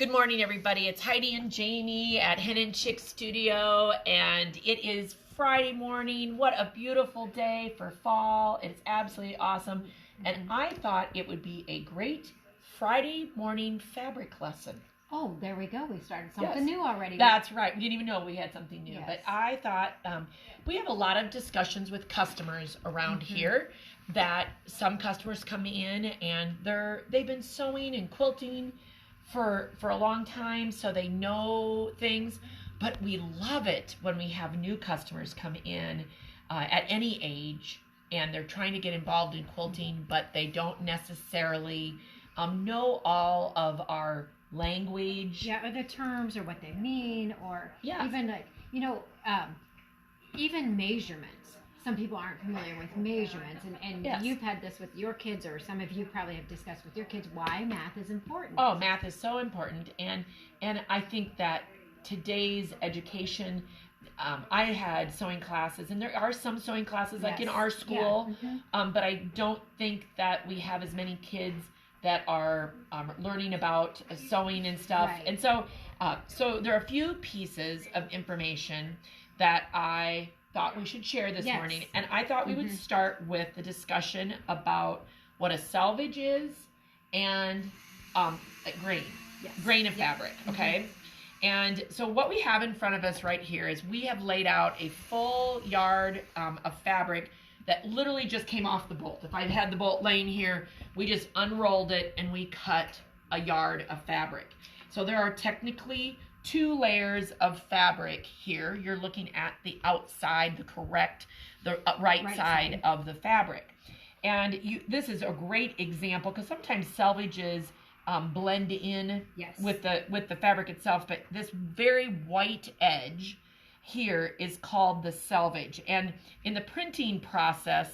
Good morning, everybody. It's Heidi and Jamie at Hen and Chick Studio, and it is Friday morning. What a beautiful day for fall. It's absolutely awesome. And I thought it would be a great Friday morning fabric lesson. Oh, there we go. We started something new already. That's right. We didn't even know we had something new. Yes. But I thought we have a lot of discussions with customers around here that some customers come in and they've been sewing and quilting for a long time, so they know things. But we love it when we have new customers come in at any age, and they're trying to get involved in quilting, but they don't necessarily know all of our language. Yeah, or the terms or what they mean, or even like, even measurements. Some people aren't familiar with measurements, and you've had this with your kids, or some of you probably have discussed with your kids why math is important. Oh, math is so important, and I think that today's education, I had sewing classes, and there are some sewing classes like in our school, but I don't think that we have as many kids that are learning about sewing and stuff. Right. And so there are a few pieces of information that I thought we should share this morning. And I thought we would start with the discussion about what a selvage is and grain of fabric, okay? And so what we have in front of us right here is we have laid out a full yard of fabric that literally just came off the bolt. If I had the bolt laying here, we just unrolled it and we cut a yard of fabric. So there are technically 2 layers of fabric here. You're looking at the outside, the right side of the fabric. And this is a great example because sometimes selvages blend in with the fabric itself, but this very white edge here is called the selvage. And in the printing process,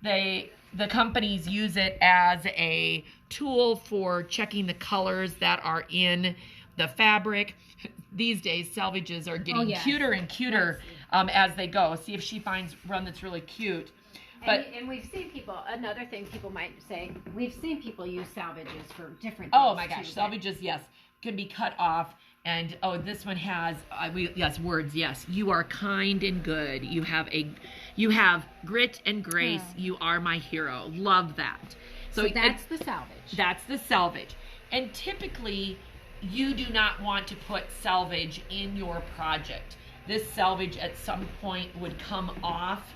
the companies use it as a tool for checking the colors that are in the fabric. These days, selvages are getting cuter and cuter as they go. See if she finds one that's really cute. But and we've seen people, another thing people might say, we've seen people use salvages for different things. Oh my gosh, selvages, can be cut off. And this one has words. Yes, you are kind and good. You have grit and grace. You are my hero. Love that. So that's the selvage. That's the selvage. And typically, you do not want to put selvage in your project. This selvage at some point would come off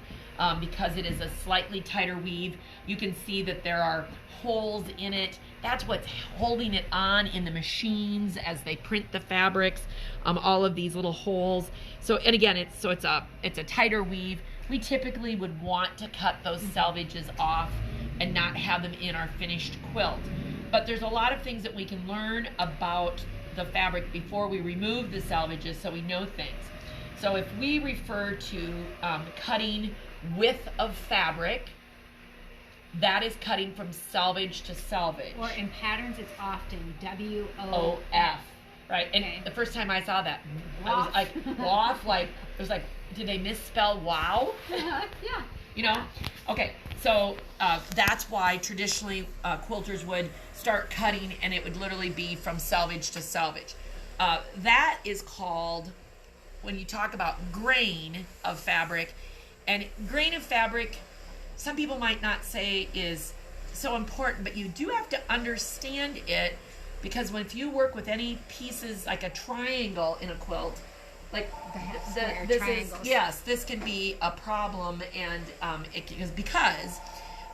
because it is a slightly tighter weave. You can see that there are holes in it. That's what's holding it on in the machines as they print the fabrics. All of these little holes. So, and again, it's a tighter weave. We typically would want to cut those selvages off and not have them in our finished quilt. But there's a lot of things that we can learn about the fabric before we remove the selvages, so we know things. So if we refer to cutting width of fabric, that is cutting from selvage to selvage. Or in patterns, it's often WOF. Right, and the first time I saw that, I was like, WOF, it was like, did they misspell wow? Okay, so that's why traditionally quilters would start cutting, and it would literally be from selvage to selvage. That is called, when you talk about grain of fabric, and grain of fabric, some people might not say is so important, but you do have to understand it, because if you work with any pieces like a triangle in a quilt, like this can be a problem, and because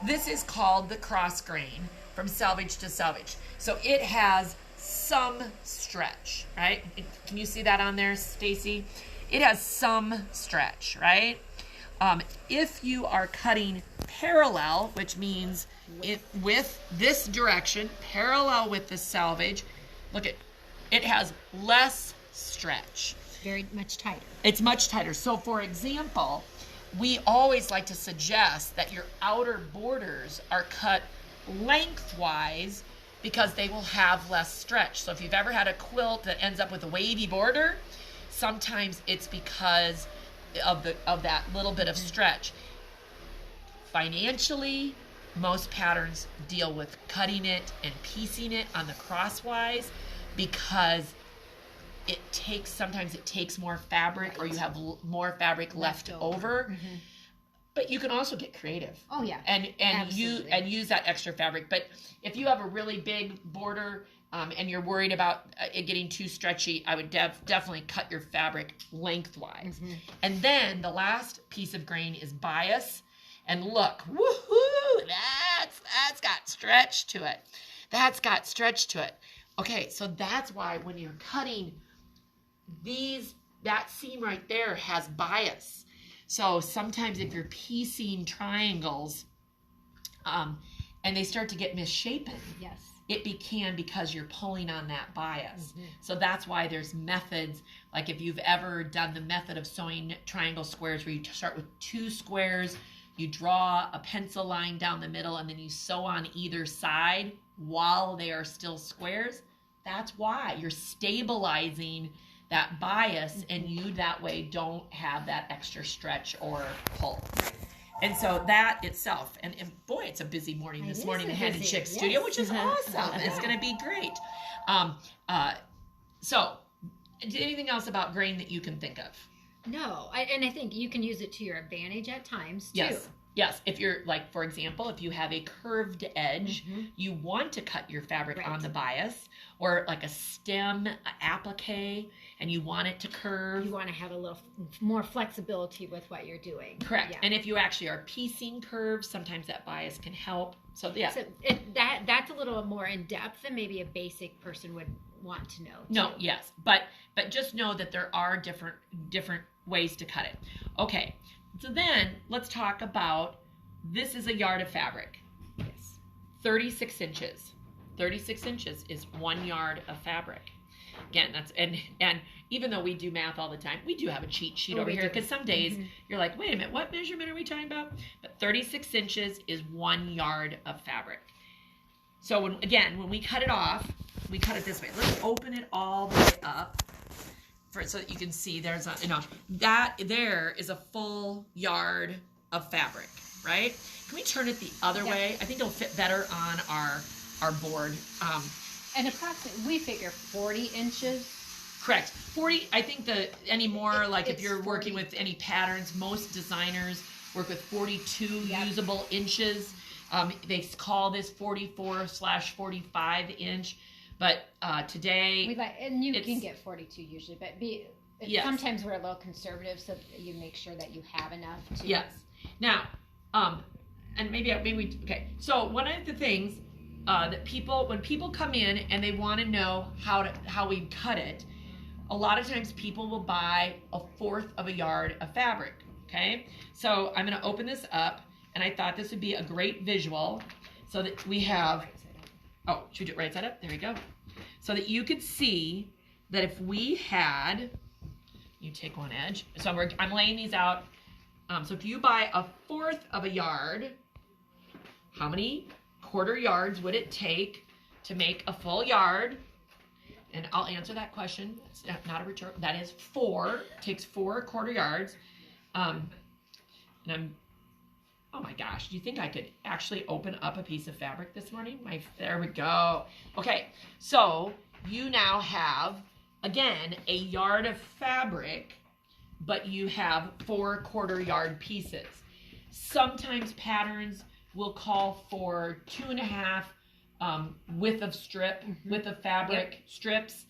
this is called the cross grain from selvage to selvage. So it has some stretch, right? Can you see that on there, Stacy? It has some stretch, right? If you are cutting parallel, which means with this direction, parallel with the selvage, look at it has less stretch. Very much tighter. It's much tighter. So for example, we always like to suggest that your outer borders are cut lengthwise because they will have less stretch. So if you've ever had a quilt that ends up with a wavy border, sometimes it's because of that little bit of stretch. Financially, most patterns deal with cutting it and piecing it on the crosswise. because sometimes it takes more fabric, or you have more fabric left over. Mm-hmm. But you can also get creative. Oh yeah. And use that extra fabric. But if you have a really big border, and you're worried about it getting too stretchy, I would definitely cut your fabric lengthwise. Mm-hmm. And then the last piece of grain is bias. And look, woohoo! That's got stretch to it. That's got stretch to it. Okay, so that's why when you're cutting that seam right there has bias. So sometimes if you're piecing triangles, and they start to get misshapen, yes, it can because you're pulling on that bias. Mm-hmm. So that's why there's methods, like if you've ever done the method of sewing triangle squares, where you start with 2 squares, you draw a pencil line down the middle, and then you sew on either side while they are still squares. That's why you're stabilizing that bias, mm-hmm. and you that way don't have that extra stretch or pull. And so that itself, and boy, it's a busy morning this morning in the Head and Chick studio, which is awesome. It's going to be great. So, anything else about grain that you can think of? No, and I think you can use it to your advantage at times too. Yes. If you're, like, for example, if you have a curved edge, mm-hmm. you want to cut your fabric on the bias, or like a stem applique, and you want it to curve. You want to have a little more flexibility with what you're doing. Correct. Yeah. And if you actually are piecing curves, sometimes that bias can help. So yeah. So that's a little more in depth than maybe a basic person would want to know. No, yes. But just know that there are different ways to cut it. Okay. So then let's talk about, this is a yard of fabric. Yes. 36 inches. 36 inches is 1 yard of fabric. Again, that's, and even though we do math all the time, we do have a cheat sheet over here, because some days mm-hmm. you're like, wait a minute, what measurement are we talking about? But 36 inches is 1 yard of fabric. So when we cut it off, we cut it this way. Let's open it all the way up so that you can see there's that there is a full yard of fabric, right? Can we turn it the other way? I think it'll fit better on our board. And approximately, we figure 40 inches. Correct. 40, I think if you're working with any patterns, most designers work with 42 usable inches. They call this 44/45 inch. But today... you can get 42 usually, but sometimes we're a little conservative, so you make sure that you have enough to... Yes. Now, and okay. So one of the things that when people come in and they want to know how we cut it, a lot of times people will buy 1/4 of a yard of fabric, okay? So I'm going to open this up, and I thought this would be a great visual so that we have... Oh, should we do it right side up? There we go. So that you could see that if we had... You take one edge. So I'm laying these out. So if you buy 1/4 of a yard, how many quarter yards would it take to make a full yard? And I'll answer that question. It's not a return. That is 4. It takes 4 quarter yards. And oh my gosh, do you think I could actually open up a piece of fabric this morning? There we go. Okay, so you now have, again, a yard of fabric, but you have 4 quarter yard pieces. Sometimes patterns will call for 2.5 width of fabric strips.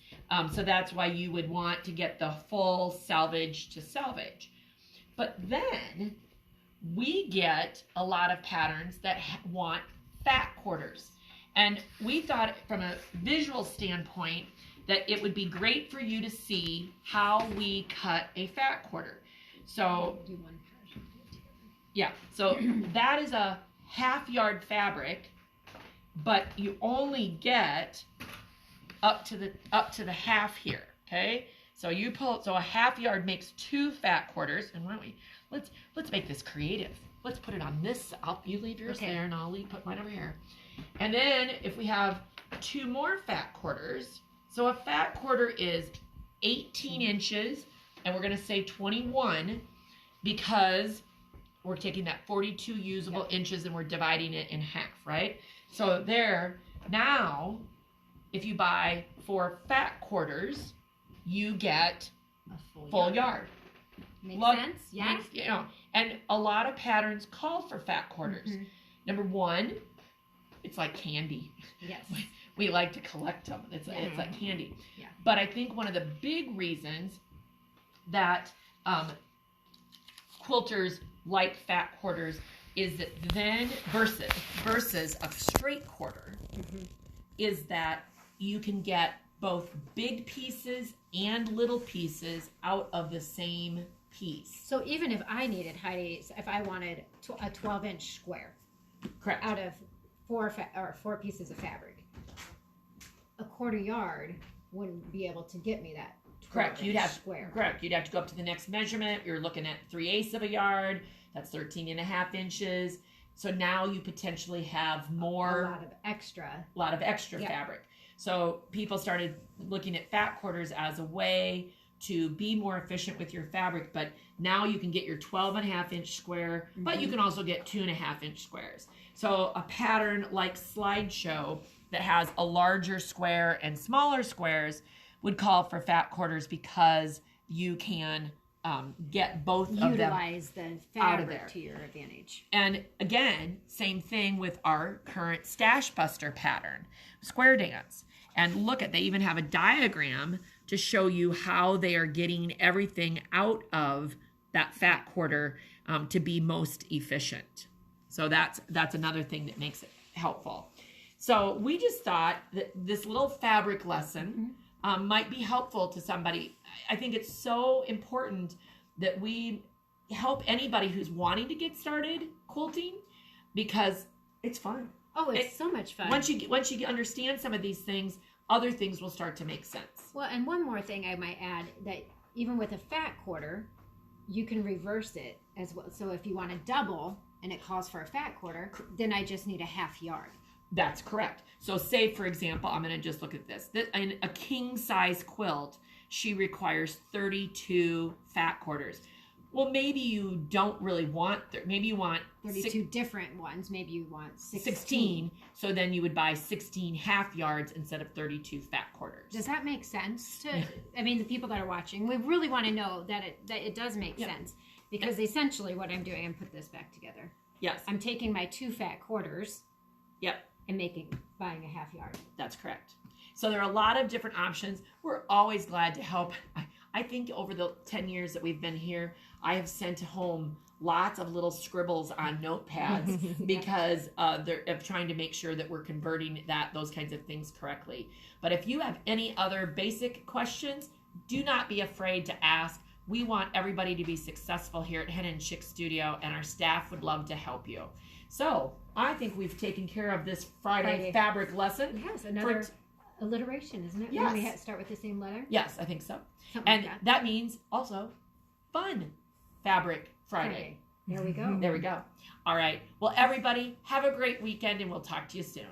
So that's why you would want to get the full selvage to selvage. But then we get a lot of patterns that want fat quarters. And we thought from a visual standpoint that it would be great for you to see how we cut a fat quarter. So, yeah, so that is a 1/2 yard fabric, but you only get up to the half here, okay? So a 1/2 yard makes 2 fat quarters, and why don't we let's make this creative. Let's put it on this. You leave yours there, and I'll put mine over here. And then if we have 2 more fat quarters, so a fat quarter is 18 inches, and we're going to say 21 because we're taking that 42 usable inches and we're dividing it in half, right? So there, now if you buy 4 fat quarters, you get A full yard. Makes sense? Yeah. You know, and a lot of patterns call for fat quarters. Mm-hmm. Number one, it's like candy. Yes. We like to collect them. It's like candy. Yeah. But I think one of the big reasons that quilters like fat quarters is that then versus a straight quarter is that you can get both big pieces and little pieces out of the same piece. So even if I needed, Heidi, if I wanted a 12-inch square, correct, out of 4 pieces of fabric, a quarter yard wouldn't be able to get me that. Correct. You'd have square. Correct. You'd have to go up to the next measurement. You're looking at 3/8 of a yard. That's 13.5 inches. So now you potentially have more. A lot of extra Yeah. fabric. So people started looking at fat quarters as a way to be more efficient with your fabric. But now you can get your 12.5-inch square, but you can also get 2.5-inch squares. So a pattern like Slideshow that has a larger square and smaller squares would call for fat quarters because you can get both of them utilize the out of fabric there to your advantage. And again, same thing with our current Stash Buster pattern, Square Dance. And look at, they even have a diagram to show you how they are getting everything out of that fat quarter to be most efficient. So that's another thing that makes it helpful. So we just thought that this little fabric lesson might be helpful to somebody. I think it's so important that we help anybody who's wanting to get started quilting because it's fun. Oh, it's so much fun. Once you understand some of these things, other things will start to make sense. Well, and one more thing I might add, that even with a fat quarter, you can reverse it as well. So if you want to double and it calls for a fat quarter, then I just need a half yard. That's correct. So say, for example, I'm going to just look at this. In a king size quilt, she requires 32 fat quarters. Well, maybe you don't really want, maybe you want 32 different ones. Maybe you want 16. So then you would buy 16 half yards instead of 32 fat quarters. Does that make sense to, I mean, the people that are watching, we really want to know that it does make sense, because essentially what I'm doing, I'm put this back together. Yes. I'm taking my 2 fat quarters. Yep. And buying a half yard. That's correct. So there are a lot of different options. We're always glad to help. I think over the 10 years that we've been here, I have sent home lots of little scribbles on notepads because they're trying to make sure that we're converting those kinds of things correctly. But if you have any other basic questions, do not be afraid to ask. We want everybody to be successful here at Hen and Chick Studio, and our staff would love to help you. So I think we've taken care of this Friday fabric lesson. Yes, another alliteration, isn't it? Yes. When we start with the same letter? Yes, I think so. Something And like that means also Fun Fabric Friday. There we go. There we go. All right. Well, everybody, have a great weekend, and we'll talk to you soon.